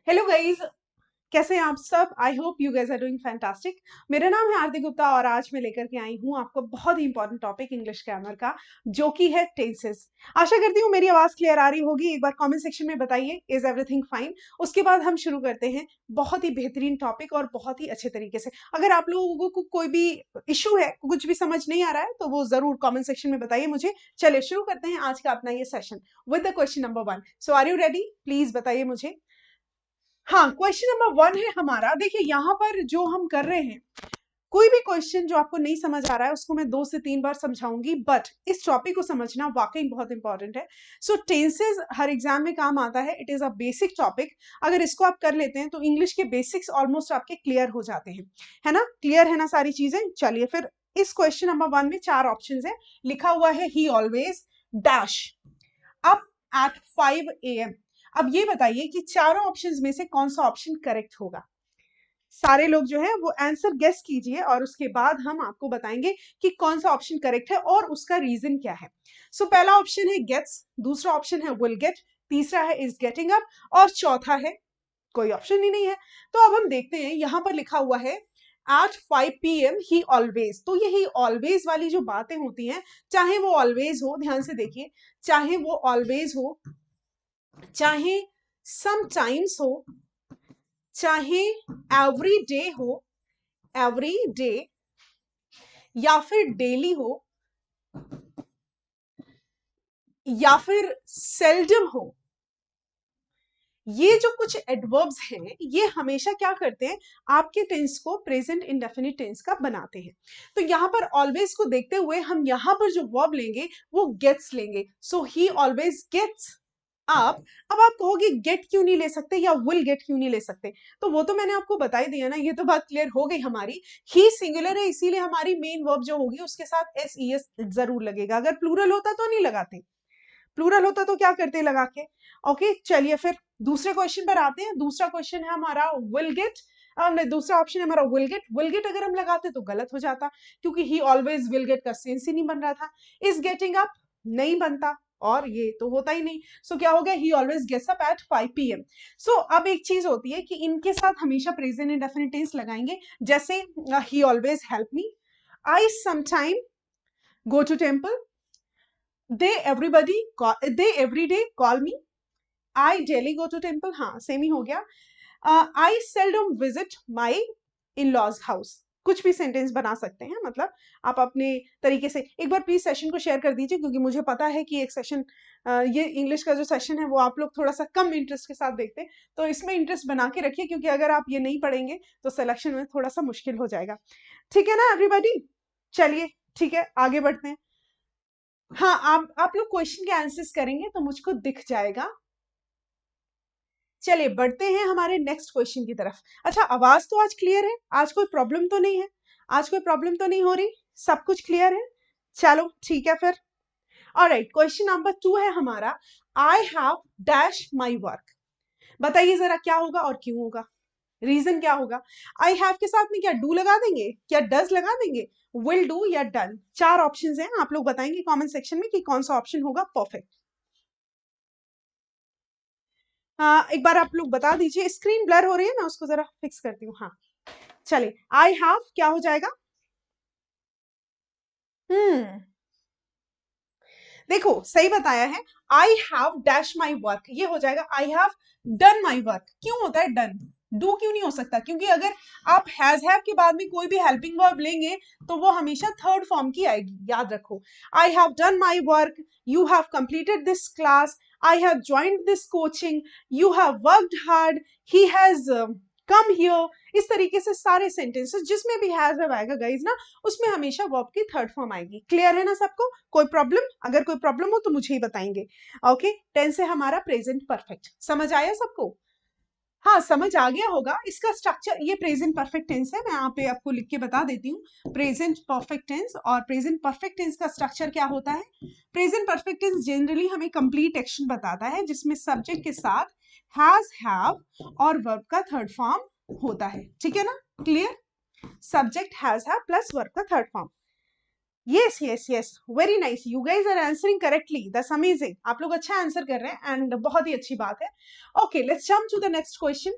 Hello guys, कैसे हैं आप सब? I hope you guys are doing fantastic. मेरा नाम है आरती गुप्ता और आज मैं लेकर के आई हूँ आपको बहुत ही इंपॉर्टेंट टॉपिक इंग्लिश ग्रामर का, जो कि है टेंसेस। आशा करती हूँ मेरी आवाज क्लियर आ रही होगी। एक बार कमेंट सेक्शन में बताइए, इज एवरीथिंग फाइन? उसके बाद हम शुरू करते हैं बहुत ही बेहतरीन टॉपिक और बहुत ही अच्छे तरीके से। अगर आप लोगों को कोई भी इशू है, कुछ भी समझ नहीं आ रहा है, तो वो जरूर कॉमेंट सेक्शन में बताइए मुझे। चलिए शुरू करते हैं आज का अपना ये session with the question number 1। So are you ready? Please बताइए मुझे। हाँ, क्वेश्चन नंबर 1 है हमारा। देखिए यहाँ पर जो हम कर रहे हैं, कोई भी क्वेश्चन जो आपको नहीं समझ आ रहा है उसको मैं 2 से 3 बार समझाऊंगी, बट इस टॉपिक को समझना वाकई बहुत इंपॉर्टेंट है। सो टेंसेस हर एग्जाम में काम आता है। It is a basic topic. अगर इसको आप कर लेते हैं तो इंग्लिश के बेसिक्स ऑलमोस्ट आपके क्लियर हो जाते हैं, है ना? क्लियर है ना सारी चीजें? चलिए फिर, इस क्वेश्चन नंबर 1 में 4 ऑप्शन है। लिखा हुआ है ही always dash up at 5 AM। अब ये बताइए कि चारों ऑप्शंस में से कौन सा ऑप्शन करेक्ट होगा। सारे लोग जो है वो आंसर गेस कीजिए और उसके बाद हम आपको बताएंगे कि कौन सा ऑप्शन करेक्ट है और उसका रीजन क्या है। सो पहला ऑप्शन है गेट्स, दूसरा ऑप्शन है विल गेट, तीसरा है इज गेटिंग अप और चौथा है कोई ऑप्शन ही नहीं है। तो अब हम देखते हैं, यहां पर लिखा हुआ है एट 5 PM ही ऑलवेज। तो ये ही ऑलवेज वाली जो बातें होती हैं, चाहे वो ऑलवेज हो, ध्यान से देखिए, चाहे वो ऑलवेज हो, चाहे समटाइम्स हो, चाहे एवरी डे हो, एवरी डे, या फिर डेली हो, या फिर सेल्डम हो, ये जो कुछ एडवर्ब्स हैं ये हमेशा क्या करते हैं, आपके टेंस को प्रेजेंट इंडेफिनिट टेंस का बनाते हैं। तो यहां पर ऑलवेज को देखते हुए हम यहां पर जो वर्ब लेंगे वो गेट्स लेंगे। सो ही ऑलवेज गेट्स अप। अब आप कहोगे गेट क्यों नहीं ले सकते या विल गेट क्यों नहीं ले सकते? तो वो तो मैंने आपको बता ही दिया ना, ये तो बात क्लियर हो गई हमारी। ही सिंगुलर है, इसीलिए हमारी मेन वर्ब जो होगी उसके साथ एस ई एस जरूर लगेगा। अगर प्लूरल होता तो नहीं लगाते, प्लूरल होता तो क्या करते लगा के। ओके, चलिए फिर दूसरे क्वेश्चन पर आते हैं। दूसरा क्वेश्चन है हमारा विल गेट, नहीं, दूसरा ऑप्शन है हमारा विल गेट। विल गेट अगर हम लगाते तो गलत हो जाता, क्योंकि ही ऑलवेज विल गेट का सेंस ही नहीं बन रहा था। इज गेटिंग अप नहीं बनता और ये तो होता ही नहीं। सो क्या हो गया, he always gets up at 5 PM। So अब एक चीज होती है कि इनके साथ हमेशा प्रेजेंट इंडेफिनिट टेंस लगाएंगे। जैसे ही always help me, I sometime go to temple, they every day call me, I daily go to temple, हाँ सेम ही हो गया। I seldom visit my in-laws house। कुछ भी सेंटेंस बना सकते हैं, मतलब आप अपने तरीके से। एक बार प्लीज सेशन को शेयर कर दीजिए, क्योंकि मुझे पता है कि एक सेशन, ये इंग्लिश का जो सेशन है वो आप लोग थोड़ा सा कम इंटरेस्ट के साथ देखते हैं, तो इसमें इंटरेस्ट बना के रखिए, क्योंकि अगर आप ये नहीं पढ़ेंगे तो सिलेक्शन में थोड़ा सा मुश्किल हो जाएगा। ठीक है ना एवरीबॉडी? चलिए ठीक है, आगे बढ़ते हैं। हाँ, आप लोग क्वेश्चन के आंसर्स करेंगे तो मुझको दिख जाएगा। चलिए बढ़ते हैं हमारे नेक्स्ट क्वेश्चन की तरफ। अच्छा, आवाज तो आज क्लियर है? आज कोई प्रॉब्लम तो नहीं है? आज कोई प्रॉब्लम तो नहीं हो रही? सब कुछ क्लियर है? चलो ठीक है फिर। ऑलराइट, क्वेश्चन नंबर 2 है हमारा, I have dash my work. बताइए जरा क्या होगा और क्यों होगा, रीजन क्या होगा? आई हैव के साथ में क्या डू लगा देंगे, क्या डज लगा देंगे, विल डू या डन? 4 ऑप्शंस हैं, आप लोग बताएंगे कमेंट सेक्शन में कि कौन सा ऑप्शन होगा परफेक्ट। हाँ, एक बार आप लोग बता दीजिए। स्क्रीन ब्लर हो रही है, मैं उसको जरा फिक्स करती हूँ। हाँ चलिए, आई हैव क्या हो जाएगा? हम्म, देखो सही बताया है। I have dash my work, ये हो जाएगा I have done my work. क्यों होता है डन? डू क्यों नहीं हो सकता? क्योंकि अगर आप हैज हैव के बाद में कोई भी हेल्पिंग वर्ब लेंगे तो वो हमेशा थर्ड फॉर्म की आएगी, याद रखो। I have done my work, you have completed this class, I have joined this coaching, you have worked hard, he has come here. इस तरीके से सारे सेंटेंसेस जिसमें भी हैज हैव आएगा गाइज ना, उसमें हमेशा वर्ब की थर्ड फॉर्म आएगी। क्लियर है ना सबको? कोई प्रॉब्लम? अगर कोई प्रॉब्लम हो तो मुझे ही बताएंगे। ओके, टेंस है हमारा प्रेजेंट परफेक्ट। समझ आया सबको? हाँ समझ आ गया होगा। इसका स्ट्रक्चर, ये प्रेजेंट परफेक्ट टेंस है, मैं यहाँ पे आपको लिख के बता देती हूँ। प्रेजेंट परफेक्ट टेंस और प्रेजेंट परफेक्ट टेंस का स्ट्रक्चर क्या होता है? प्रेजेंट परफेक्ट टेंस जनरली हमें कंप्लीट एक्शन बताता है, जिसमें सब्जेक्ट के साथ हैज हैव और वर्ब का थर्ड फॉर्म होता है। ठीक है ना? Clear? Subject has have plus verb का third form. Yes, yes, yes. Very nice. You guys are answering correctly. That's amazing. आप लोग अच्छा आंसर कर रहे हैं एंड बहुत ही अच्छी बात है. Okay, let's jump to the next question.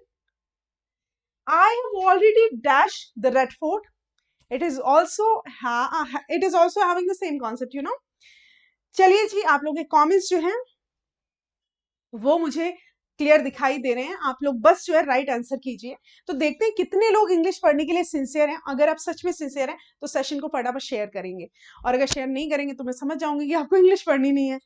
I have already dashed the red fort. It is also having the same concept, you know. चलिए जी, आप लोग के कमेंट्स जो हैं वो मुझे क्लियर दिखाई दे रहे हैं. आप लोग बस जो है राइट आंसर कीजिए. तो देखते हैं कितने लोग इंग्लिश पढ़ने के लिए सिंसियर हैं. अगर आप सच में सिंसियर हैं तो सेशन को फटाफट शेयर करेंगे, और अगर शेयर नहीं करेंगे तो मैं समझ जाऊंगी कि आपको इंग्लिश पढ़नी नहीं है.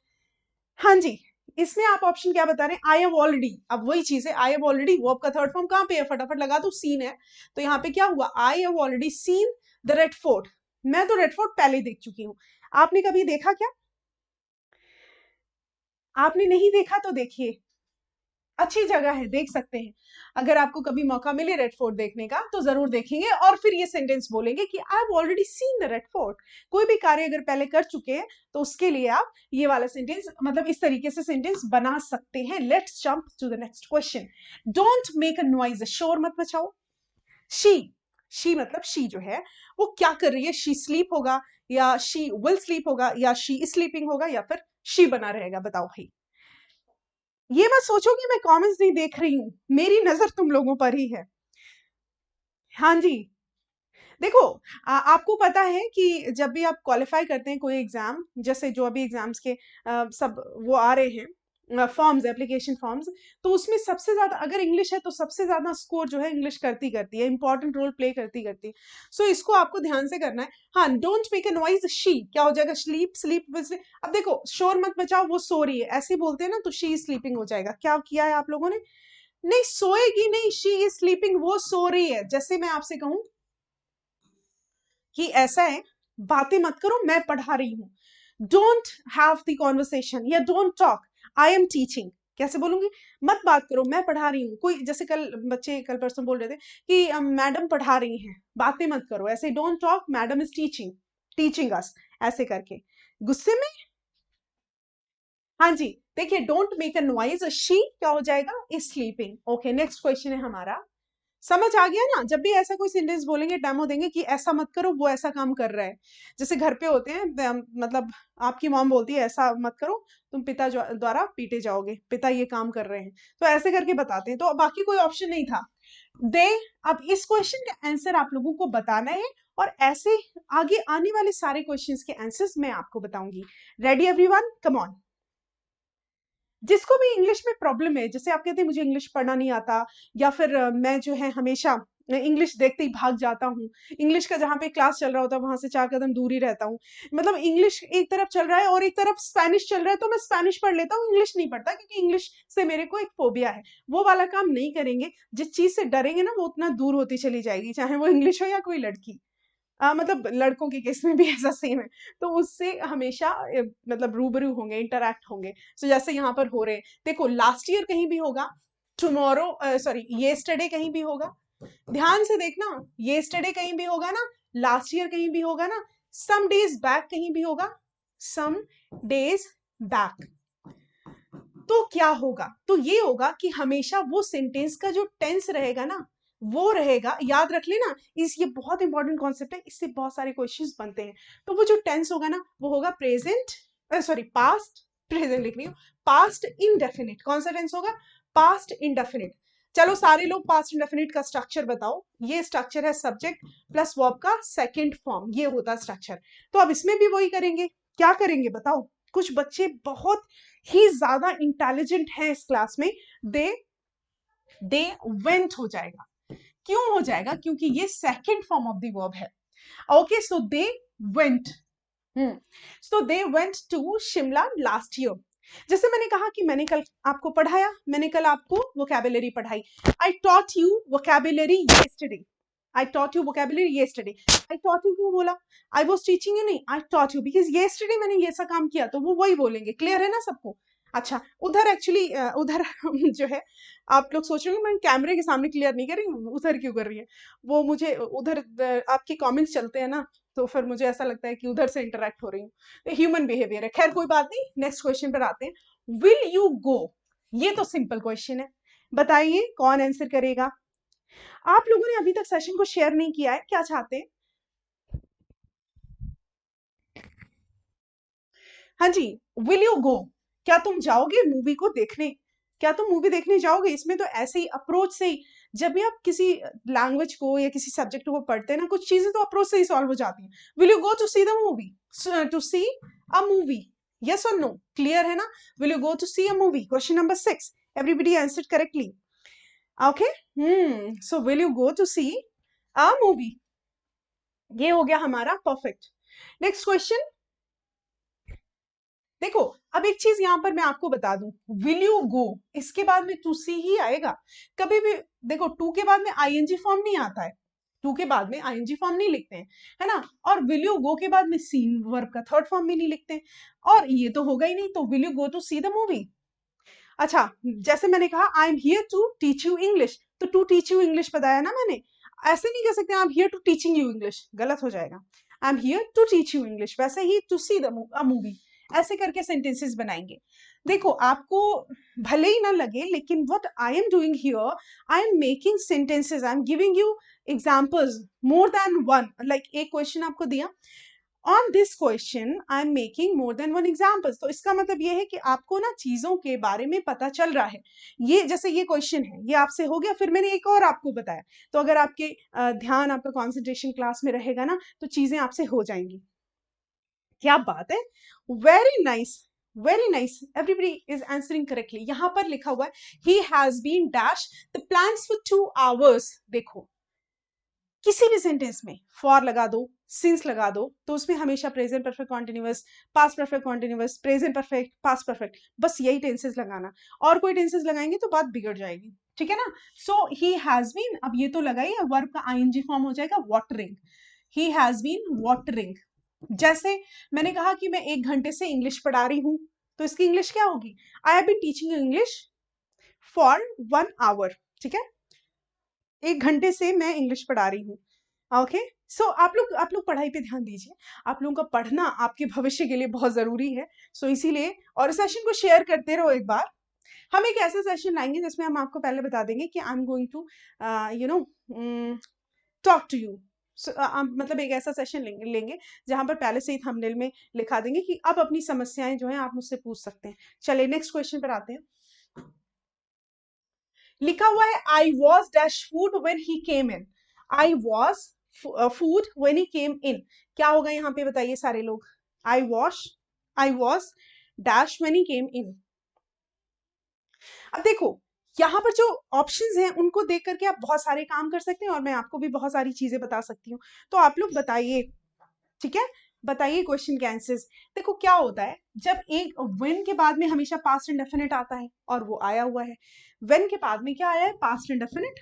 हाँ जी, इसमें आप ऑप्शन क्या बता रहे हैं? I have already. अब वही चीज है, आई हैव ऑलरेडी वर्ब का थर्ड फॉर्म कहाँ पे है? फटाफट लगा दो, सीन है. तो यहाँ पे क्या हुआ? I have already seen the red fort. मैं तो रेड फोर्ट पहले देख चुकी हूँ. आपने कभी देखा क्या? आपने नहीं देखा तो देखिए, अच्छी जगह है, देख सकते हैं. अगर आपको कभी मौका मिले रेड फोर्ट देखने का तो जरूर देखेंगे, और फिर ये सेंटेंस बोलेंगे कि I have already seen the red fort. कोई भी कार्य अगर पहले कर चुके हैं तो उसके लिए आप ये वाला सेंटेंस, मतलब इस तरीके से सेंटेंस बना सकते हैं. Let's jump to the next question. Don't make a noise. शोर मत मचाओ. शी मतलब शी जो है वो क्या कर रही है? शी स्लीप होगा, या शी विल स्लीप होगा, या शी इज स्लीपिंग होगा, या फिर शी बना रहेगा? बताओ भाई. ये मत सोचो कि मैं कमेंट्स नहीं देख रही हूं, मेरी नजर तुम लोगों पर ही है. हाँ जी. देखो, आपको पता है कि जब भी आप क्वालिफाई करते हैं कोई एग्जाम, जैसे जो अभी एग्जाम्स के सब वो आ रहे हैं फॉर्म्स, एप्लीकेशन फॉर्म्स, तो उसमें सबसे ज्यादा अगर इंग्लिश है तो सबसे ज्यादा स्कोर जो है इंग्लिश करती है, इंपॉर्टेंट रोल प्ले करती है. सो इसको आपको ध्यान से करना है. हाँ, don't make a noise. She क्या हो जाएगा? Sleep, sleep. अब देखो, शोर मत बचाओ, वो सो रही है ऐसे बोलते हैं ना, तो शी स्लीपिंग हो जाएगा. क्या किया है आप लोगों ने? नहीं, सोएगी नहीं, शी इज स्लीपिंग, वो सो रही है. जैसे मैं आपसे कहूं कि ऐसा है, बातें मत करो, मैं पढ़ा रही हूं. डोंट हैव द कॉन्वर्सेशन या don't talk, I am teaching. कैसे बोलूंगी? मत बात करो, मैं पढ़ा रही हूँ. कोई जैसे कल बच्चे कल परसों बोल रहे थे कि मैडम पढ़ा रही हैं, बातें मत करो. ऐसे don't talk, madam is teaching, teaching us, ऐसे करके. गुस्से में. हाँ जी. देखिए, don't make a noise. She क्या हो जाएगा? Is sleeping. Okay, next question है हमारा. समझ आ गया ना? जब भी ऐसा कोई सेंटेंस बोलेंगे, डेमो देंगे कि ऐसा मत करो, वो ऐसा काम कर रहा है. जैसे घर पे होते हैं, मतलब आपकी मॉम बोलती है ऐसा मत करो, तुम पिता द्वारा पीटे जाओगे, पिता ये काम कर रहे हैं, तो ऐसे करके बताते हैं. तो बाकी कोई ऑप्शन नहीं था. दे. अब इस क्वेश्चन का आंसर आप लोगों को बताना है, और ऐसे आगे आने वाले सारे क्वेश्चंस के आंसर्स मैं आपको बताऊंगी. Ready everyone? Come on. जिसको भी इंग्लिश में प्रॉब्लम है, जैसे आप कहते हैं मुझे इंग्लिश पढ़ना नहीं आता, या फिर मैं जो है हमेशा इंग्लिश देखते ही भाग जाता हूँ, इंग्लिश का जहाँ पे क्लास चल रहा होता है वहां से 4 कदम दूर ही रहता हूँ, मतलब इंग्लिश एक तरफ चल रहा है और एक तरफ स्पेनिश चल रहा है, तो मैं स्पेनिश पढ़ लेता हूँ, इंग्लिश नहीं पढ़ता क्योंकि इंग्लिश से मेरे को एक फोबिया है. वो वाला काम नहीं करेंगे. जिस चीज से डरेंगे ना वो उतना दूर होती चली जाएगी, चाहे वो इंग्लिश हो या कोई लड़की. मतलब लड़कों के केस में भी ऐसा सेम है. तो उससे हमेशा मतलब रूबरू होंगे, इंटरैक्ट होंगे. सो जैसे यहाँ पर हो रहे हैं, देखो लास्ट ईयर कहीं भी होगा, टुमारो सॉरी येस्टरडे कहीं भी होगा. ध्यान से देखना, येस्टरडे कहीं भी होगा ना, लास्ट ईयर कहीं भी होगा ना, सम डेज बैक कहीं भी होगा, सम डेज बैक. तो क्या होगा? तो ये होगा कि हमेशा वो सेंटेंस का जो टेंस रहेगा ना, वो रहेगा. याद रख लेना, ये बहुत इंपॉर्टेंट कॉन्सेप्ट है, इससे बहुत सारे क्वेश्चंस बनते हैं. तो वो जो टेंस होगा ना, वो होगा प्रेजेंट, सॉरी पास्ट. प्रेजेंट लिख रही हूँ. Past indefinite. कौन सा टेंस होगा? Past indefinite. चलो सारे लोग पास्ट इंडेफिनिट का स्ट्रक्चर बताओ. ये स्ट्रक्चर है सब्जेक्ट प्लस वर्ब का सेकेंड फॉर्म, ये होता है स्ट्रक्चर. तो अब इसमें भी वही करेंगे. क्या करेंगे बताओ? कुछ बच्चे बहुत ही ज्यादा इंटेलिजेंट है इस क्लास में. दे दे वेंट हो जाएगा. क्यों हो जाएगा? क्योंकि ये second form of the verb है. Okay, so they went. So they went to Shimla last year. जैसे मैंने कहा कि मैंने कल आपको पढ़ाया, मैंने कल आपको वोकैबुलरी पढ़ाई. I taught you vocabulary yesterday. I taught you vocabulary yesterday. I taught you क्यों बोला? आई वाज टीचिंग यू नहीं, I taught you because yesterday मैंने ये सा काम किया, तो वो वही बोलेंगे. क्लियर है ना सबको? अच्छा, उधर एक्चुअली उधर जो है, आप लोग सोच रहे हो मैं कैमरे के सामने क्लियर नहीं कर रही हूँ, उधर क्यों कर रही है? वो मुझे उधर आपके कमेंट्स चलते हैं ना, तो फिर मुझे ऐसा लगता है कि उधर से इंटरेक्ट हो रही हूँ. ह्यूमन बिहेवियर है. खैर कोई बात नहीं, नेक्स्ट क्वेश्चन पर आते हैं. विल यू गो. ये तो सिंपल क्वेश्चन है. बताइए कौन आंसर करेगा? आप लोगों ने अभी तक सेशन को शेयर नहीं किया है, क्या चाहते हैं? हाँ जी, विल यू गो, क्या तुम जाओगे मूवी को देखने, क्या तुम मूवी देखने जाओगे? इसमें तो ऐसे ही अप्रोच से ही, जब भी आप किसी लैंग्वेज को या किसी सब्जेक्ट को पढ़ते हैं ना, कुछ चीजें तो अप्रोच से ही सॉल्व हो जाती हैं। Will you go to see the movie, to see a movie, yes और नो, क्लियर है ना? Will you go to see a movie, question number 6, everybody answered correctly. Okay, so will you go to see a movie, ये हो गया हमारा perfect. Next question, देखो अब एक चीज यहां पर मैं आपको बता दूं, विल यू गो इसके बाद में टू सी ही आएगा कभी भी। देखो टू के बाद में आईएनजी फॉर्म नहीं आता है, टू के बाद में आईएनजी फॉर्म नहीं लिखते हैं, है ना? और विल यू गो के बाद में सीन वर्ब का थर्ड फॉर्म भी नहीं लिखते हैं, और ये तो होगा ही नहीं, तो will you go to see the movie. अच्छा, जैसे मैंने कहा I am here to teach you English, तो टू टीच यू इंग्लिश बताया ना मैंने, ऐसे नहीं कह सकते I am here to teaching you English, गलत हो जाएगा। I am here to teach you English, वैसे ही टू सी द मूवी, ऐसे करके सेंटेंसेस बनाएंगे। देखो आपको भले ही ना लगे, लेकिन what I am doing here, I am making sentences, I am giving you examples more than one, like एक क्वेश्चन आपको दिया, on this question I am making more than one examples, तो इसका मतलब ये है कि आपको ना चीजों के बारे में पता चल रहा है। ये जैसे ये क्वेश्चन है, ये आपसे हो गया, फिर मैंने एक और आपको बताया, तो अगर आपके ध्यान, आपका कॉन्सेंट्रेशन क्लास में रहेगा ना, तो चीजें आपसे हो जाएंगी। क्या बात है, very nice, very nice, everybody is answering correctly. यहां पर लिखा हुआ है he has been dash the plans for 2 hours। देखो किसी भी सेंटेंस में फॉर लगा दो, सिंस लगा दो, तो उसमें हमेशा present perfect continuous, past perfect continuous, present perfect, past perfect, बस यही टेंसेस लगाना, और कोई टेंसेस लगाएंगे तो बात बिगड़ जाएगी, ठीक है ना? सो ही हैज बीन, अब ये तो लगाइए, वर्ब का आईएनजी फॉर्म हो जाएगा watering, he has been watering. जैसे मैंने कहा कि मैं 1 घंटे से इंग्लिश पढ़ा रही हूं, तो इसकी इंग्लिश क्या होगी? I have been teaching English for 1 hour, ठीक है, 1 घंटे से मैं इंग्लिश पढ़ा रही हूँ। ओके, सो आप लोग पढ़ाई पे ध्यान दीजिए, आप लोगों का पढ़ना आपके भविष्य के लिए बहुत जरूरी है, सो इसीलिए, और सेशन को शेयर करते रहो। एक बार हम एक ऐसा सेशन लाएंगे जिसमें हम आपको पहले बता देंगे कि I am going to you know talk to you, मतलब एक ऐसा सेशन लेंगे जहां पर पहले से ही थंबनेल में लिखा देंगे कि अब अपनी समस्याएं जो है आप मुझसे पूछ सकते हैं। चलिए नेक्स्ट क्वेश्चन पर आते हैं। लिखा हुआ है I was dash food when he came in, I was food when he came in, क्या होगा यहाँ पे बताइए सारे लोग? I was dash when he came in. अब देखो यहाँ पर जो ऑप्शंस हैं उनको देख करके आप बहुत सारे काम कर सकते हैं, और मैं आपको भी बहुत सारी चीजें बता सकती हूँ, तो आप लोग बताइए, ठीक है? बताइए क्वेश्चन के आंसर्स। देखो क्या होता है, जब एक व्हेन के बाद में हमेशा पास्ट इंडेफिनिट आता है, और वो आया हुआ है, व्हेन के बाद में क्या आया है? पास्ट इंडेफिनिट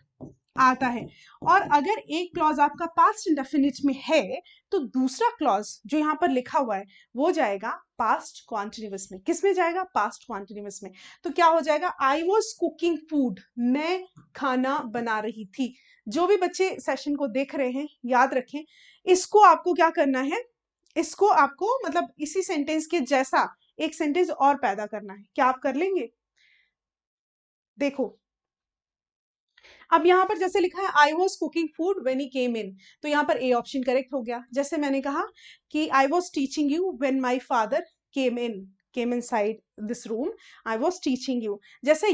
आता है, और अगर एक क्लॉज आपका पास्ट इंडेफिनिट में है, तो दूसरा क्लॉज जो यहाँ पर लिखा हुआ है वो जाएगा पास्ट कॉन्टिन्यूअस में। किस में जाएगा? पास्ट कॉन्टिन्यूअस में। तो क्या हो जाएगा? आई वॉज कुकिंग फूड, मैं खाना बना रही थी। जो भी बच्चे सेशन को देख रहे हैं, याद रखें, इसको आपको क्या करना है, इसको आपको मतलब इसी सेंटेंस के जैसा एक सेंटेंस और पैदा करना है। क्या आप कर लेंगे? देखो अब यहाँ पर जैसे लिखा है I was cooking food when he came in, तो यहाँ पर ए ऑप्शन करेक्ट हो गया। जैसे मैंने कहा कि I was teaching you when my father came inside this room, I was teaching you. जैसे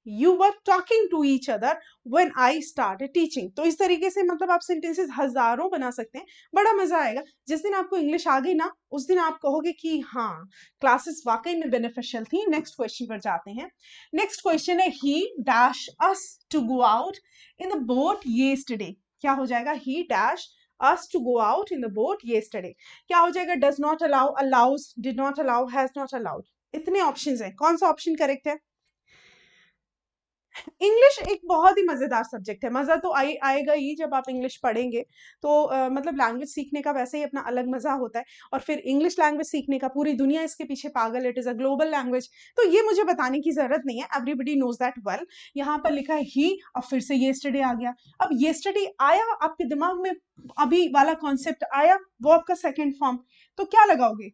you were talking to each other when I started teaching. तो इस तरीके से मतलब आप सेंटेंसेस हजारों बना सकते हैं, बड़ा मजा आएगा। जिस दिन आपको इंग्लिश आ गई ना, उस दिन आप कहोगे कि हाँ क्लासेस वाकई में बेनिफिशियल थी। नेक्स्ट क्वेश्चन पर जाते हैं। नेक्स्ट क्वेश्चन है he dash us to go out in the boat yesterday. क्या हो जाएगा? He dash us to go out in the boat yesterday। क्या हो जाएगा? does not allow, allows, did not allow, has not allowed। इतने options हैं, कौन सा ऑप्शन करेक्ट है? इंग्लिश एक बहुत ही मजेदार सब्जेक्ट है, मजा तो आएगा ही जब आप इंग्लिश पढ़ेंगे, तो मतलब लैंग्वेज सीखने का वैसे ही अपना अलग मजा होता है, और फिर इंग्लिश लैंग्वेज सीखने का पूरी दुनिया इसके पीछे पागल, it is a global language, तो ये मुझे बताने की जरूरत नहीं है, एवरीबडी नोज दैट वेल। यहाँ पर लिखा है ही, और फिर से येस्टरडे आ गया। अब येस्टरडे आया आपके दिमाग में, अभी वाला कॉन्सेप्ट आया, वो आपका सेकेंड फॉर्म, तो क्या लगाओगे?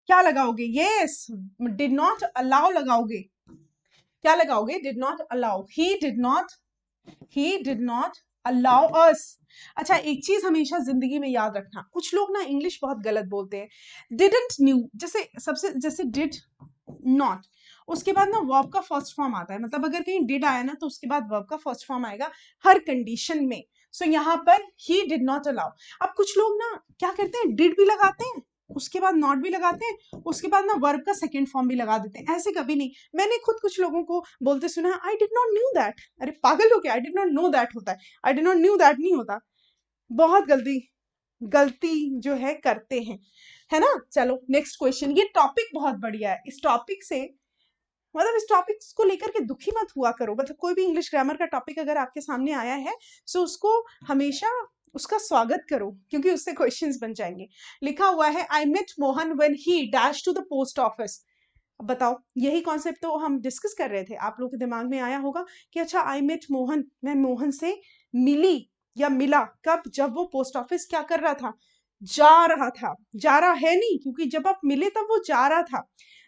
क्या लगाओगे? यस, डिड नॉट अलाउ लगाओगे। क्या लगाओगे? Did not allow, he did not allow us. अच्छा, एक चीज हमेशा जिंदगी में याद रखना, कुछ लोग ना इंग्लिश बहुत गलत बोलते हैं। डिडंट न्यू, जैसे सबसे जैसे डिड नॉट, उसके बाद ना वर्ब का फर्स्ट फॉर्म आता है, मतलब अगर कहीं डिड आया ना तो उसके बाद वर्ब का फर्स्ट फॉर्म आएगा हर कंडीशन में। सो यहाँ पर ही डिड नॉट अलाउ। अब कुछ लोग ना क्या करते हैं, डिड भी लगाते हैं, उसके बाद नॉट भी लगाते हैं, उसके बाद ना वर्ब का सेकंड फॉर्म भी लगा देते हैं। ऐसे कभी नहीं, मैंने खुद कुछ लोगों को बोलते सुना है, I did not knew that. अरे पागल हो क्या, I did not know that होता है, I did not knew that नहीं होता। बहुत गलती गलती जो है करते हैं, है ना। चलो नेक्स्ट क्वेश्चन, ये टॉपिक बहुत बढ़िया है, इस टॉपिक से मतलब इस टॉपिक को लेकर के दुखी मत हुआ करो। मतलब कोई भी इंग्लिश ग्रामर का टॉपिक अगर आपके सामने आया है तो उसको हमेशा उसका स्वागत करो, क्योंकि उससे क्वेश्चंस बन जाएंगे। लिखा हुआ है, I met Mohan when he dash to the post office. अब बताओ, यही कॉन्सेप्ट तो हम डिस्कस कर रहे थे, आप लोगों के दिमाग में आया होगा कि अच्छा आई मेट मोहन, मैं मोहन से मिली या मिला कब, जब वो पोस्ट ऑफिस क्या कर रहा था, जा रहा था। जा रहा है नहीं, क्योंकि जब आप मिले तब वो जा रहा था,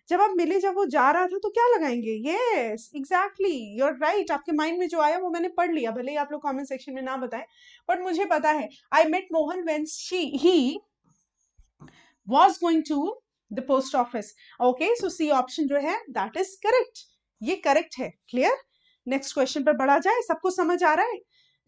जब आप मिले जब वो जा रहा था तो क्या लगाएंगे, yes exactly, you are right. आपके माइंड में जो आया वो मैंने पढ़ लिया, भले ही आप लोग कमेंट सेक्शन में ना बताएं, बट मुझे पता है। I met Mohan when he was going to the post office. Okay, so C option जो है that is correct, ये correct है। क्लियर, नेक्स्ट क्वेश्चन पर बढ़ा जाए। सबको समझ आ रहा है?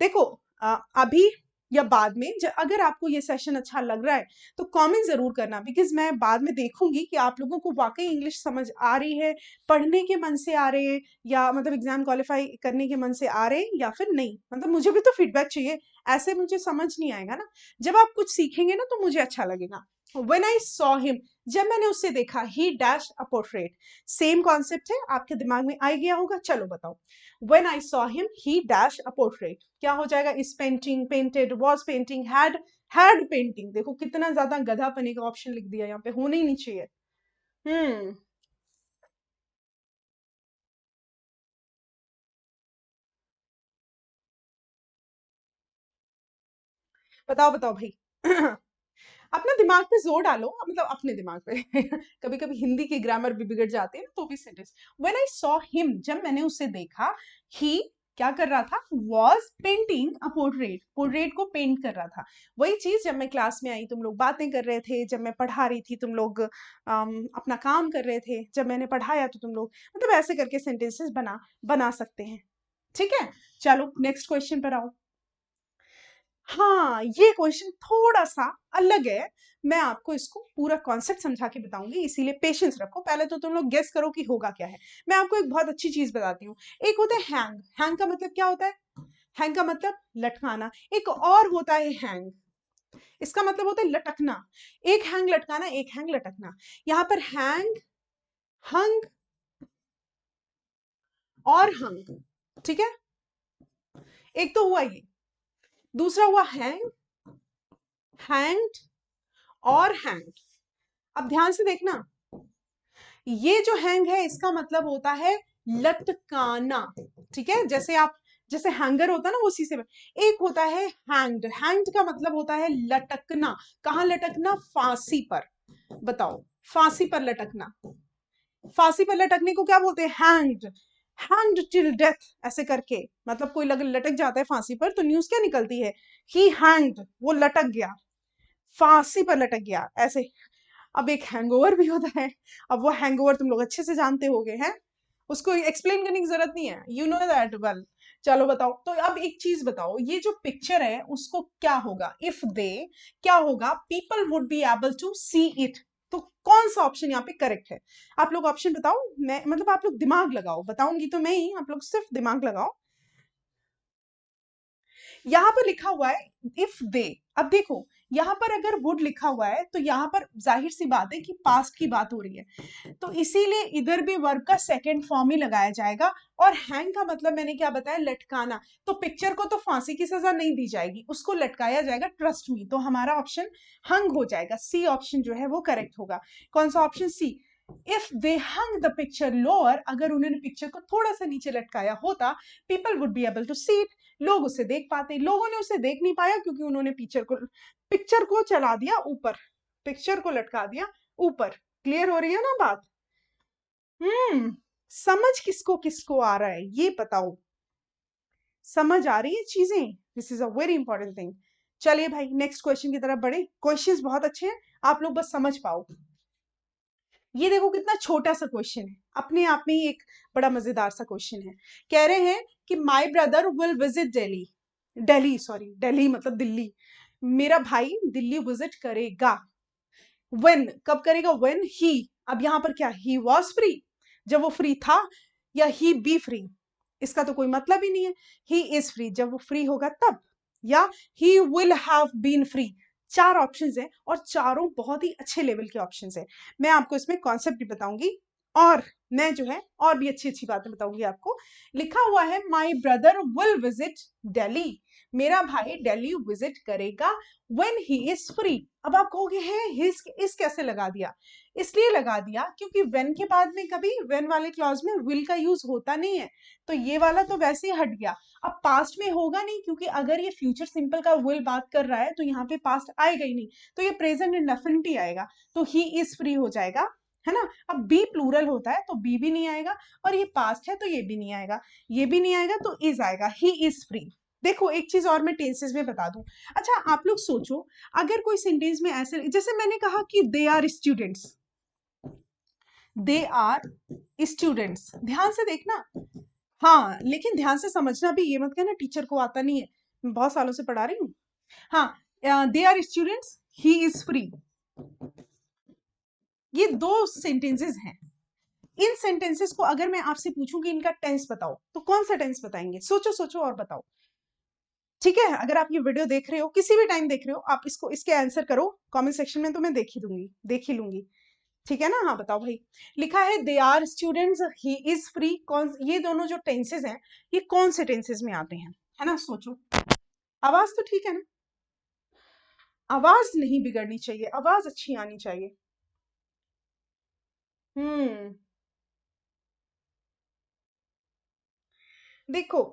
देखो अभी या बाद में अगर आपको ये सेशन अच्छा लग रहा है तो कमेंट जरूर करना, बिकॉज मैं बाद में देखूंगी कि आप लोगों को वाकई इंग्लिश समझ आ रही है, पढ़ने के मन से आ रहे हैं, या मतलब एग्जाम क्वालिफाई करने के मन से आ रहे हैं या फिर नहीं। मतलब मुझे भी तो फीडबैक चाहिए, ऐसे मुझे समझ नहीं आएगा ना। जब आप कुछ सीखेंगे ना तो मुझे अच्छा लगेगा। When I saw him, जब मैंने उससे देखा, he dashed a portrait, same concept है, आपके दिमाग में आ गया होगा। चलो बताओ, when I saw him he dashed a portrait, क्या हो जाएगा, is painting, painted, was painting, had painting। देखो कितना ज्यादा गधा पने का ऑप्शन लिख दिया, यहाँ पे होने ही नहीं चाहिए। बताओ बताओ भाई अपना दिमाग पे जोर डालो, मतलब अपने दिमाग पे कभी कभी हिंदी की ग्रामर भी बिगड़ जाती है ना, तो भी sentence. When I saw him, जब मैंने उसे देखा, ही क्या कर रहा था, was painting a portrait, portrait को पेंट कर रहा था। वही चीज जब मैं क्लास में आई, तुम लोग बातें कर रहे थे, जब मैं पढ़ा रही थी तुम लोग अपना काम कर रहे थे, जब मैंने पढ़ाया तो तुम लोग, मतलब ऐसे करके सेंटेंसेस बना सकते हैं। ठीक है, चलो नेक्स्ट क्वेश्चन पर आओ। हाँ, ये क्वेश्चन थोड़ा सा अलग है, मैं आपको इसको पूरा कॉन्सेप्ट समझा के बताऊंगी, इसीलिए पेशेंस रखो। पहले तो तुम लोग गेस करो कि होगा क्या है। मैं आपको एक बहुत अच्छी चीज बताती हूँ। एक होता है हैंग, हैंग का मतलब क्या होता है, हैंग का मतलब लटकाना। एक और होता है हैंग, इसका मतलब होता है लटकना। एक हैंग लटकाना, एक हैंग लटकना। यहाँ पर हैंग, हंग और हंग, ठीक है। एक तो हुआ ये, दूसरा हुआ हैंग, हैंग्ड और हैंग। अब ध्यान से देखना, ये जो हैंग है इसका मतलब होता है लटकाना, ठीक है। जैसे आप, जैसे हैंगर होता है ना, उसी से। एक होता है हैंग्ड, हैंग्ड का मतलब होता है लटकना। कहाँ लटकना, फांसी पर। बताओ, फांसी पर लटकना, फांसी पर लटकने को क्या बोलते हैं, हैंग्ड, हैंग्ड टिल डेथ, ऐसे करके। मतलब कोई लटक जाता है फांसी पर तो न्यूज क्या निकलती है, ही हैंग्ड, वो लटक गया, फांसी पर लटक गया, ऐसे। अब एक हैंगओवर भी होता है, अब वो हैंगओवर तुम लोग अच्छे से जानते होगे हैं, उसको एक्सप्लेन करने की जरूरत नहीं है, यू नो दैट वेल। चलो बताओ, तो अब एक चीज बताओ, ये जो पिक्चर है उसको क्या होगा, इफ दे क्या होगा, people would be able to see it. तो कौन सा ऑप्शन यहाँ पे करेक्ट है, आप लोग ऑप्शन बताओ। मैं मतलब आप लोग दिमाग लगाओ, बताऊंगी तो मैं ही, आप लोग सिर्फ दिमाग लगाओ। यहाँ पर लिखा हुआ है इफ दे। अब देखो, यहाँ पर अगर वुड लिखा हुआ है तो यहाँ पर जाहिर सी बात है कि पास्ट की बात हो रही है, तो इसीलिए इधर भी वर्ब का सेकंड फॉर्म ही लगाया जाएगा। और हैंग का मतलब मैंने क्या बताया, लटकाना। तो पिक्चर को तो फांसी की सजा नहीं दी जाएगी, उसको लटकाया जाएगा, ट्रस्ट मी। तो हमारा ऑप्शन हंग हो जाएगा, सी ऑप्शन जो है वो करेक्ट होगा। कौन सा option, C. If they hung the picture lower, अगर उन्होंने पिक्चर को थोड़ा सा नीचे लटकाया होता, people would be able to see it, लोग उसे देख पाते। लोगों ने उसे देख नहीं पाया क्योंकि उन्होंने पिक्चर को चला दिया ऊपर, पिक्चर को लटका दिया ऊपर। क्लियर हो रही है ना बात। समझ किसको किसको आ रहा है ये बताओ, समझ आ रही है चीजें। This is a very important thing. चलिए भाई नेक्स्ट क्वेश्चन की तरफ बढ़े। क्वेश्चंस बहुत अच्छे हैं, आप लोग बस समझ पाओ। ये देखो कितना छोटा सा क्वेश्चन है, अपने आप में ही एक बड़ा मजेदार सा क्वेश्चन है। कह रहे हैं कि my brother will visit Delhi, Delhi sorry Delhi मतलब दिल्ली, मेरा भाई दिल्ली विजिट करेगा। व्हेन, कब करेगा? व्हेन ही, अब यहां पर क्या, ही वॉज फ्री, जब वो फ्री था, या ही बी फ्री, इसका तो कोई मतलब ही नहीं है। ही इज फ्री, जब वो फ्री होगा तब, या he will have been free. चार ऑप्शंस हैं और चारों बहुत ही अच्छे लेवल के ऑप्शंस हैं। मैं आपको इसमें कॉन्सेप्ट भी बताऊंगी, और मैं जो है और भी अच्छी अच्छी बातें बताऊंगी आपको। लिखा हुआ है my brother will visit Delhi, मेरा भाई दिल्ली विजिट करेगा व्हेन ही इज फ्री। अब आप कहोगे है इस कैसे लगा दिया? इसलिए लगा दिया क्योंकि व्हेन के बाद में कभी व्हेन वाले क्लॉज में विल का यूज होता नहीं है, तो ये वाला तो वैसे ही हट गया। अब पास्ट में होगा नहीं, क्योंकि अगर ये फ्यूचर सिंपल का विल बात कर रहा है तो यहाँ पे पास्ट आएगा ही नहीं, तो ये प्रेजेंट इंडेफिनिट ही आएगा, तो ही इज फ्री हो जाएगा, है ना। अब बी प्लूरल होता है तो बी भी नहीं आएगा, और ये पास्ट है तो ये भी नहीं आएगा, ये भी नहीं आएगा, तो इज आएगा, ही इज फ्री। देखो एक चीज और मैं टेंसेस में बता दूं। अच्छा आप लोग सोचो, अगर कोई सेंटेंस में ऐसे, जैसे मैंने कहा कि they are students, they are students, ध्यान से देखना। हाँ लेकिन ध्यान से समझना भी, ये मत कहना टीचर को आता नहीं है, मैं बहुत सालों से पढ़ा रही हूँ। हाँ, they are students, he is free, ये दो सेंटेंसेस हैं। इन सेंटेंसेस को अगर मैं आपसे पूछूं कि इनका टेंस बताओ, तो कौन सा टेंस बताएंगे? सोचो सोचो और बताओ। ठीक है, अगर आप ये वीडियो देख रहे हो, किसी भी टाइम देख रहे हो, आप इसको इसके आंसर करो कमेंट सेक्शन में, तो मैं देख ही दूंगी, देख ही लूंगी। ठीक है ना? हाँ बताओ भाई। लिखा है they are students, he is free, कौन, ये दोनों जो टेंसेस हैं ये कौन से टेंसेस में आते हैं, है ना? सोचो। आवाज तो ठीक है ना? आवाज नहीं बिगड़नी चाहिए, आवाज अच्छी आनी चाहिए। हम्म, देखो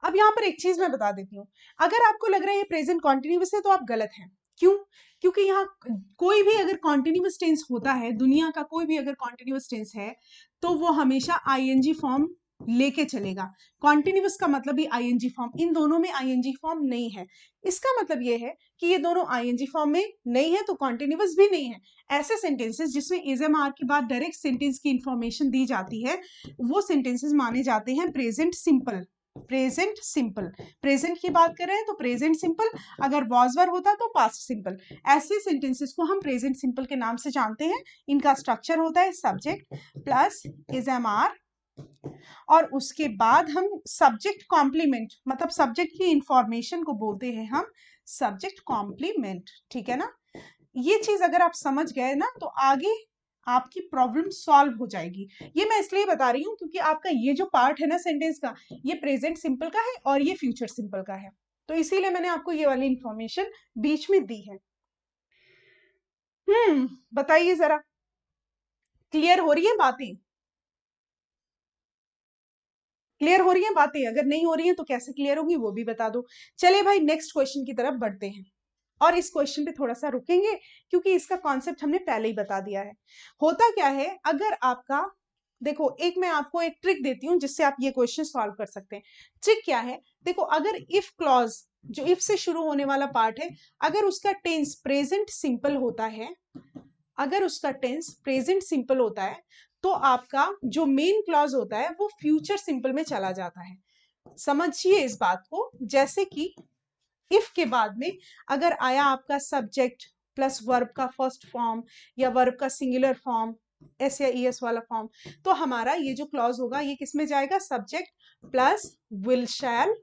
अब यहाँ पर एक चीज मैं बता देती हूँ। अगर आपको लग रहा है ये प्रेजेंट कॉन्टिन्यूअस है तो आप गलत हैं। क्यों? क्योंकि यहाँ कोई भी अगर कॉन्टिन्यूअस टेंस होता है, दुनिया का कोई भी अगर कॉन्टिन्यूअस टेंस है, तो वो हमेशा आईएनजी फॉर्म लेके चलेगा। कॉन्टिन्यूअस का मतलब ही आईएनजी फॉर्म, इन दोनों में आईएनजी फॉर्म नहीं है। इसका मतलब ये है कि ये दोनों आईएनजी फॉर्म में नहीं है तो कॉन्टिन्यूअस भी नहीं है। ऐसे सेंटेंसेस जिसमें इज एम आर के बाद डायरेक्ट सेंटेंस की इंफॉर्मेशन दी जाती है, वो सेंटेंसेस माने जाते हैं present simple. Present simple, present की बात कर रहे हैं तो प्रेजेंट सिंपल, अगर वॉज वर होता तो पास्ट सिंपल। ऐसे सेंटेंसेस को हम प्रेजेंट सिंपल के नाम से जानते हैं। इनका स्ट्रक्चर होता है subject plus is am are, और उसके बाद हम सब्जेक्ट कॉम्प्लीमेंट, मतलब सब्जेक्ट की इंफॉर्मेशन को बोलते हैं हम सब्जेक्ट कॉम्प्लीमेंट। ठीक है ना? ये चीज अगर आप समझ गए ना तो आगे आपकी प्रॉब्लम सॉल्व हो जाएगी। ये मैं इसलिए बता रही हूँ क्योंकि आपका ये जो पार्ट है ना सेंटेंस का, ये प्रेजेंट सिंपल का है और ये फ्यूचर सिंपल का है, तो इसीलिए मैंने आपको ये वाली इंफॉर्मेशन बीच में दी है। बताइए जरा, क्लियर हो रही है बातें? क्लियर हो रही है बातें? अगर नहीं हो रही है तो कैसे क्लियर होगी वो भी बता दो। चलिए भाई नेक्स्ट क्वेश्चन की तरफ बढ़ते हैं, और इस क्वेश्चन पे थोड़ा सा रुकेंगे क्योंकि इसका कॉन्सेप्ट हमने पहले ही बता दिया है। होता क्या है, अगर आपका, देखो एक मैं आपको एक ट्रिक देती हूँ जिससे आप ये क्वेश्चन सॉल्व कर सकते हैं। ट्रिक क्या है? देखो अगर इफ क्लॉज, जो इफ से शुरू होने वाला पार्ट है, अगर उसका टेंस प्रेजेंट सिंपल होता है, अगर उसका टेंस प्रेजेंट सिंपल होता है, तो आपका जो मेन क्लॉज होता है वो फ्यूचर सिंपल में चला जाता है। समझिए इस बात को, जैसे कि इफ के बाद में अगर आया आपका सब्जेक्ट प्लस वर्ब का फर्स्ट फॉर्म, या वर्ब का सिंगुलर फॉर्म, एस या ईएस वाला फॉर्म, तो हमारा ये जो क्लॉज होगा ये किस में जाएगा? सब्जेक्ट प्लस विल शैल,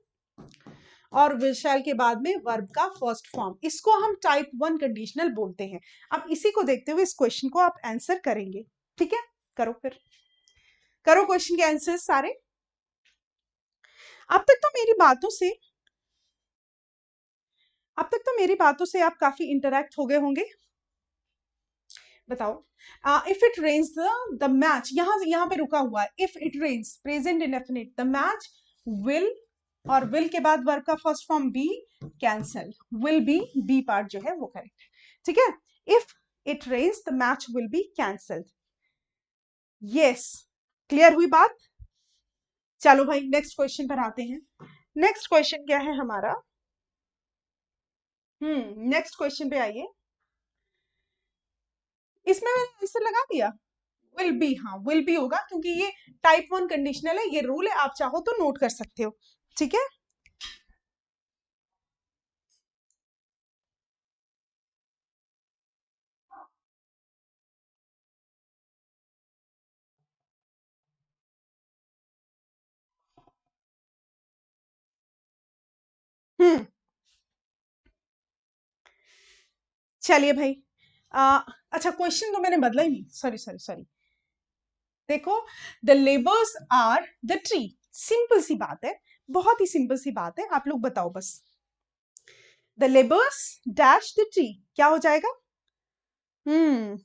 और विल शैल के बाद में वर्ब का फर्स्ट फॉर्म। इसको हम टाइप 1 कंडीशनल बोलते हैं। अब इसी को देखते हुए इस क्वेश्चन को आप आंसर करेंगे। ठीक है, करो फिर, करो क्वेश्चन के आंसर सारे। अब तक तो मेरी बातों से, अब तक तो मेरी बातों से आप काफी इंटरेक्ट हो गए होंगे। बताओ, if it rains the match, यहां पे रुका हुआ है। If it rains present indefinite, the match will, और विल के बाद वर्ब का first form be, cancel, will be, be part जो है वो करेक्ट। ठीक है, if it rains the match will be cancelled. Yes, clear हुई बात? चलो भाई नेक्स्ट क्वेश्चन पर आते हैं। नेक्स्ट क्वेश्चन क्या है हमारा? नेक्स्ट क्वेश्चन पे आइए। इसमें मैंने आंसर लगा दिया। विल बी, हाँ विल बी होगा क्योंकि ये टाइप वन कंडीशनल है, ये रूल है, आप चाहो तो नोट कर सकते हो। ठीक है। हम्म चलिए भाई। अच्छा, क्वेश्चन तो मैंने बदला ही नहीं, सॉरी सॉरी सॉरी। देखो, the labours are the tree. Simple सी बात है, बहुत ही सिंपल सी बात है, आप लोग बताओ बस। The labours dash the tree, क्या हो जाएगा? हम्म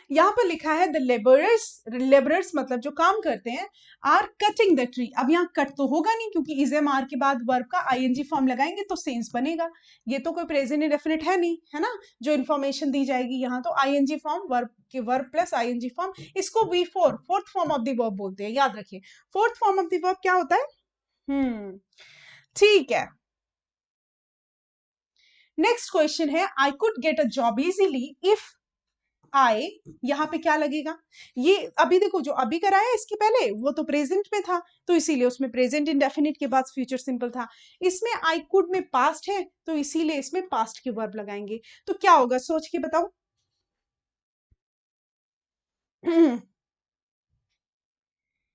यहाँ पर लिखा है द लेबरर्स, लेबरर्स मतलब जो काम करते हैं, आर कटिंग द ट्री। अब यहाँ कट तो होगा नहीं क्योंकि इज एम आर के बाद वर्ब का आईएनजी फॉर्म लगाएंगे तो सेंस बनेगा। ये तो कोई प्रेजेंट इंडेफिनिट है नहीं, है ना। जो इन्फॉर्मेशन दी जाएगी यहाँ तो आईएनजी फॉर्म, वर्ब के वर्ब प्लस आईएनजी फॉर्म, इसको V four, fourth form of the verb बोलते हैं, याद रखिए। Fourth form of the verb क्या होता है? हम्म ठीक है। नेक्स्ट क्वेश्चन है, I could get a job easily if I, यहां पे क्या लगेगा? ये अभी देखो, जो अभी कराया इसके पहले वो तो प्रेजेंट में था, तो इसीलिए उसमें प्रेजेंट इंडेफिनिट के बाद फ्यूचर सिंपल था। इसमें आई कुड में पास्ट है तो इसीलिए इसमें पास्ट के वर्ब लगाएंगे। तो क्या होगा, सोच के बताओ।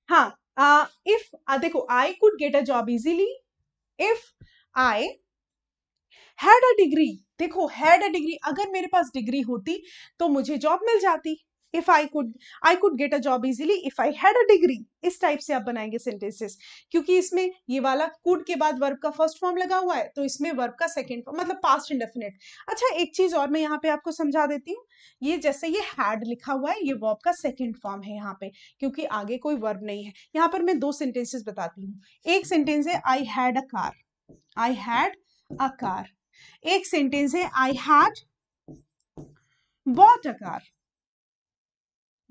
हाँ, इफ देखो, आई could get a job easily if I had a degree. देखो, हैड अ डिग्री, अगर मेरे पास डिग्री होती तो मुझे जॉब मिल जाती। If I could get a job easily if I had a degree. इस टाइप से आप बनाएंगे सेंटेंसेस, क्योंकि इसमें ये वाला कुड के बाद वर्ब का फर्स्ट फॉर्म लगा हुआ है तो इसमें वर्ब का सेकंड फॉर्म, मतलब पास्ट इंडेफिनिट। अच्छा, एक चीज और मैं यहाँ पे आपको समझा देती हूँ। ये जैसे ये हैड लिखा हुआ है, ये वर्ब का सेकंड फॉर्म है यहाँ पे, क्योंकि आगे कोई वर्ब नहीं है। यहाँ पर मैं दो सेंटेंसेस बताती हूँ। एक सेंटेंस है I had a car, I had a car. एक सेंटेंस है I had bought a car.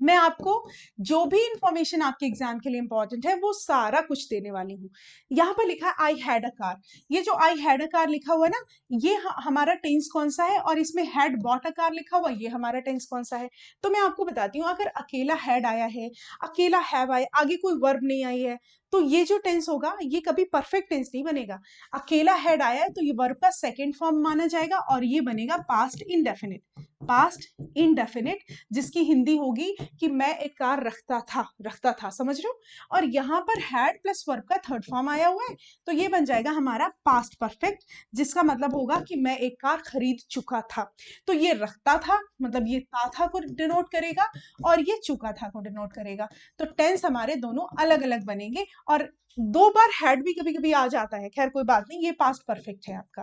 मैं आपको जो भी इंफॉर्मेशन आपके एग्जाम के लिए इंपॉर्टेंट है वो सारा कुछ देने वाली हूँ। यहाँ पर लिखा है आई हैड अ कार। ये जो आई हैड अ कार लिखा हुआ है ना, ये हमारा टेंस कौन सा है, और इसमें हैड बॉट अ कार लिखा हुआ, ये हमारा टेंस कौन सा है। तो मैं आपको बताती हूँ, अगर अकेला हैड आया है, अकेला हैव आया, आगे कोई वर्ब नहीं आई है, तो ये जो टेंस होगा ये कभी परफेक्ट टेंस नहीं बनेगा। अकेला हैड आया है तो ये वर्ब का सेकेंड फॉर्म माना जाएगा और ये बनेगा पास्ट इनडेफिनिट, पास्ट इनडेफिनिट, जिसकी हिंदी होगी कि मैं एक कार रखता था, रखता था, समझ रहे हो। और यहाँ पर हैड प्लस वर्ब का थर्ड फॉर्म आया हुआ है तो ये बन जाएगा हमारा पास्ट परफेक्ट, जिसका मतलब होगा कि मैं एक कार खरीद चुका था। तो ये रखता था मतलब ये था को डिनोट करेगा और ये चुका था को डिनोट करेगा। तो टेंस हमारे दोनों अलग अलग बनेंगे, और दो बार हैड भी कभी कभी आ जाता है, खैर कोई बात नहीं, ये पास्ट परफेक्ट है आपका।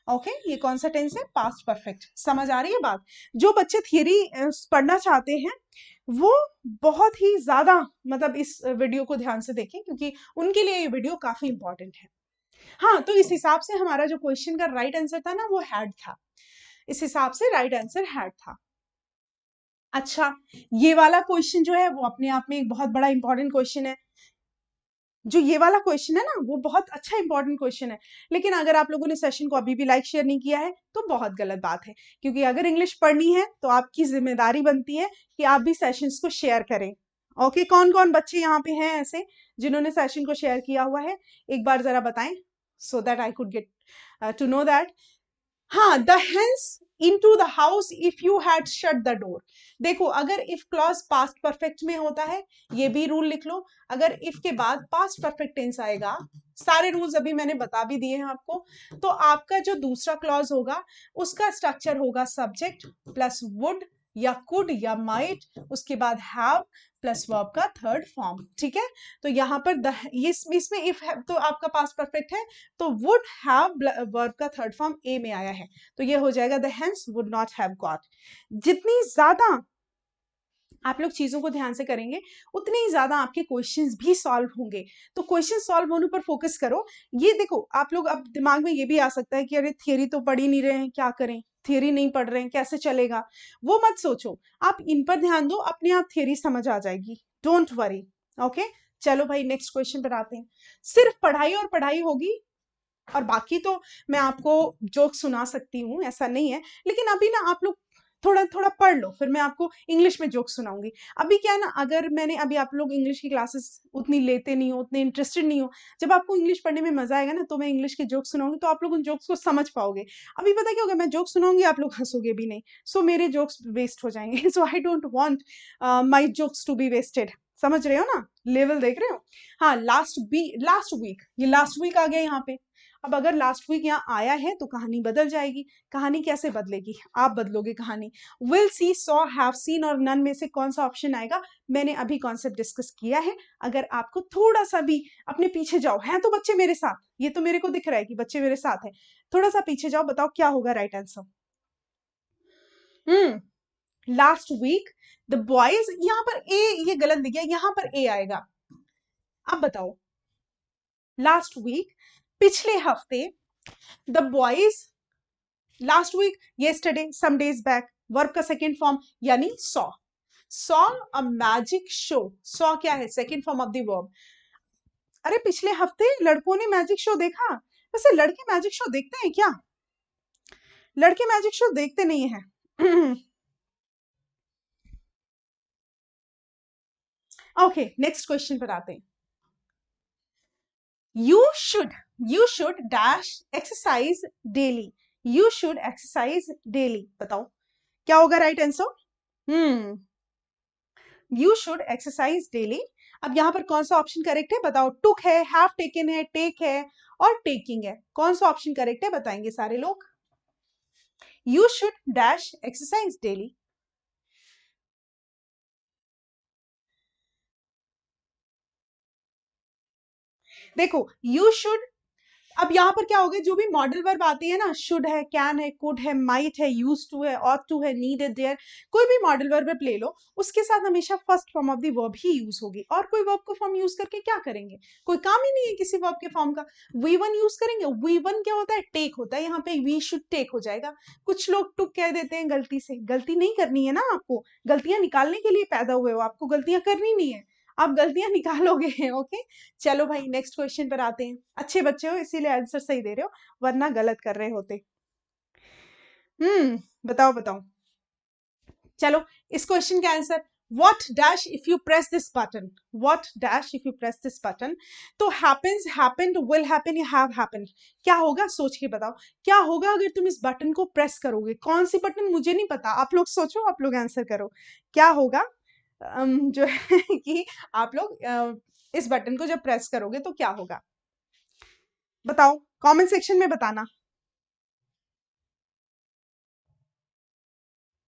ओके, ये कौन सा टेंस है? Past perfect. समझ आ रही है बात? जो बच्चे थियरी पढ़ना चाहते हैं वो बहुत ही ज्यादा मतलब इस वीडियो को ध्यान से देखें, क्योंकि उनके लिए ये वीडियो काफी इंपॉर्टेंट है। हाँ, तो इस हिसाब से हमारा जो क्वेश्चन का राइट आंसर था ना वो हैड था। इस हिसाब से राइट आंसर हैड था। अच्छा, ये वाला क्वेश्चन जो है वो अपने आप में एक बहुत बड़ा इंपॉर्टेंट क्वेश्चन है। जो ये वाला क्वेश्चन है ना वो बहुत अच्छा इंपॉर्टेंट क्वेश्चन है, लेकिन अगर आप लोगों ने सेशन को अभी भी लाइक शेयर नहीं किया है तो बहुत गलत बात है, क्योंकि अगर इंग्लिश पढ़नी है तो आपकी जिम्मेदारी बनती है कि आप भी सेशंस को शेयर करें। ओके, कौन कौन बच्चे यहाँ पे हैं ऐसे जिन्होंने सेशन को शेयर किया हुआ है, एक बार जरा बताएं, so that I could get to know that. हाँ, the hens into the house if you had shut the door. देखो, अगर इफ क्लॉज पास्ट परफेक्ट में होता है, ये भी रूल लिख लो, अगर इफ के बाद पास्ट परफेक्ट टेंस आएगा, सारे रूल्स अभी मैंने बता भी दिए हैं आपको, तो आपका जो दूसरा क्लॉज होगा उसका स्ट्रक्चर होगा सब्जेक्ट प्लस वुड या कुड या माइट, उसके बाद हैव प्लस वर्ब का थर्ड फॉर्म। ठीक है, तो यहाँ पर इसमें इफ तो आपका पास्ट परफेक्ट है, तो वुड हैव वर्ब का थर्ड फॉर्म ए में आया है, तो ये हो जाएगा the hence would not have got. जितनी ज्यादा आप लोग चीजों को ध्यान से करेंगे उतने ही ज्यादा आपके क्वेश्चंस भी सॉल्व होंगे। तो क्वेश्चन सॉल्व होने पर फोकस करो। ये देखो, आप लोग अब दिमाग में ये भी आ सकता है कि अरे थियरी तो पढ़ ही नहीं रहे हैं, क्या करें, थियरी नहीं पढ़ रहे हैं कैसे चलेगा। वो मत सोचो, आप इन पर ध्यान दो, अपने आप थियरी समझ आ जाएगी, डोंट वरी। ओके, चलो भाई नेक्स्ट क्वेश्चन पर आते हैं। सिर्फ पढ़ाई और पढ़ाई होगी और बाकी तो मैं आपको जोक सुना सकती हूँ, ऐसा नहीं है, लेकिन अभी ना आप लोग थोड़ा थोड़ा पढ़ लो, फिर मैं आपको इंग्लिश में जोक सुनाऊंगी। अभी क्या है ना, अगर मैंने अभी आप लोग इंग्लिश की क्लासेस उतनी लेते नहीं हो, उतने इंटरेस्टेड नहीं हो, जब आपको इंग्लिश पढ़ने में मजा आएगा ना, तो मैं इंग्लिश के जोक सुनाऊंगी, तो आप लोग उन जोक्स को समझ पाओगे। अभी पता क्या होगा, मैं जोक सुनाऊंगी, आप लोग हंसोगे भी नहीं, सो मेरे जोक्स वेस्ट हो जाएंगे। So I don't want my jokes to be wasted. समझ रहे हो ना, लेवल देख रहे हो? हाँ, लास्ट वीक, ये लास्ट वीक आ गया यहाँ पे। अब अगर लास्ट वीक यहाँ आया है तो कहानी बदल जाएगी। कहानी कैसे बदलेगी? आप बदलोगे कहानी। Will, see, saw, have seen और नन में से कौन सा ऑप्शन आएगा? मैंने अभी कॉन्सेप्ट डिस्कस किया है। अगर आपको थोड़ा सा भी अपने पीछे जाओ, हैं तो बच्चे मेरे साथ, ये तो मेरे को दिख रहा है कि बच्चे मेरे साथ है, थोड़ा सा पीछे जाओ, बताओ क्या होगा right answer. Last week the boys, यहाँ पर ए, ये गलत दिख गया, यहाँ पर ए आएगा। अब बताओ, लास्ट वीक, पिछले हफ्ते, the boys, last week, yesterday, some days back, verb का सेकेंड फॉर्म यानी saw a magic show. Saw क्या है? Second form of the verb. अरे पिछले हफ्ते लड़कों ने मैजिक शो देखा। वैसे लड़के मैजिक शो देखते हैं क्या? लड़के मैजिक शो देखते नहीं है। ओके, नेक्स्ट क्वेश्चन पर आते हैं। You should dash exercise daily. You should exercise daily, बताओ क्या होगा right answer? You should exercise daily. अब यहां पर कौन सा ऑप्शन करेक्ट है बताओ? टुक है, हैव टेकन है, टेक है और टेकिंग है। कौन सा ऑप्शन करेक्ट है बताएंगे सारे लोग? You should dash exercise daily. देखो, यू शुड, अब यहाँ पर क्या हो गया, जो भी मॉडल वर्ब आती है ना, शुड है, कैन है, कुड है, माइट है, यूज टू है, ऑट टू है, नीड है, देयर, कोई भी मॉडल वर्ब ले लो, उसके साथ हमेशा first form of the verb he use होगी। और कोई वर्ब को फॉर्म यूज करके क्या करेंगे? कोई काम ही नहीं है किसी वर्ब के फॉर्म का। वी वन यूज करेंगे। वी वन क्या होता है? टेक होता है। यहाँ पे वी शुड टेक हो जाएगा। कुछ लोग टुक कह देते हैं गलती से। गलती नहीं करनी है ना आपको, गलतियां निकालने के लिए पैदा हुए हो, आपको गलतियां करनी नहीं है, आप गलतियां निकालोगे। ओके, चलो भाई नेक्स्ट क्वेश्चन पर आते हैं। अच्छे बच्चे हो इसीलिए आंसर सही दे रहे हो, वरना गलत कर रहे होते। बताओ बताओ। चलो, इस क्वेश्चन का answer, what dash if you press this button, what dash if you press this button, तो happens, happened, will happen या have happened, क्या होगा? सोच के बताओ क्या होगा अगर तुम इस बटन को प्रेस करोगे। कौन सी बटन मुझे नहीं पता, आप लोग सोचो, आप लोग आंसर करो क्या होगा। जो है कि आप लोग इस बटन को जब प्रेस करोगे तो क्या होगा, बताओ कमेंट सेक्शन में बताना।